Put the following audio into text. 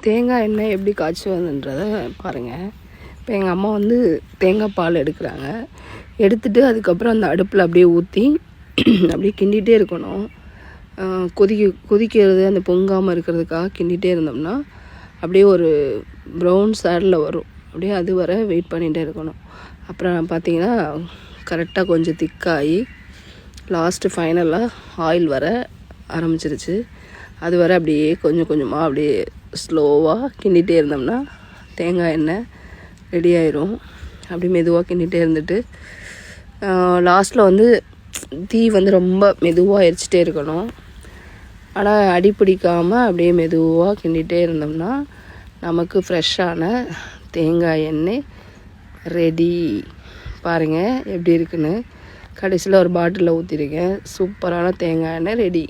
தேங்காய் எண்ணெய் எப்படி காய்ச்சுவதுன்றதை பாருங்கள். இப்போ எங்கள் அம்மா வந்து தேங்காய் பால் எடுக்கிறாங்க. எடுத்துகிட்டு அதுக்கப்புறம் அந்த அடுப்பில் அப்படியே ஊற்றி அப்படியே கிண்டிகிட்டே இருக்கணும். கொதிக்கிறது அந்த பொங்காமல் இருக்கிறதுக்காக கிண்டிகிட்டே இருந்தோம்னா அப்படியே ஒரு ப்ரௌன் ஷேடில் வரும். அப்படியே அது வர வெயிட் பண்ணிகிட்டே இருக்கணும். அப்புறம் பார்த்திங்கன்னா கரெக்டாக கொஞ்சம் திக்காகி லாஸ்ட்டு ஃபைனலாக ஆயில் வர ஆரம்பிச்சிருச்சு. அது வர அப்படியே கொஞ்சம் கொஞ்சமாக அப்படியே ஸ்லோவாக கிண்டிகிட்டே இருந்தோம்னா தேங்காய் எண்ணெய் ரெடி ஆயிரும். அப்படி மெதுவாக கிண்டிகிட்டே இருந்துட்டு லாஸ்ட்டில் வந்து தீ வந்து ரொம்ப மெதுவாக எரிச்சிட்டே இருக்கணும். ஆனால் அடி பிடிக்காமல் அப்படியே மெதுவாக கிண்டிகிட்டே இருந்தோம்னா நமக்கு ஃப்ரெஷ்ஷான தேங்காய் எண்ணெய் ரெடி. பாருங்கள் எப்படி இருக்குன்னு. கடைசியில் ஒரு பாட்டிலில் ஊற்றிருக்கேன். சூப்பரான தேங்காய் எண்ணெய் ரெடி.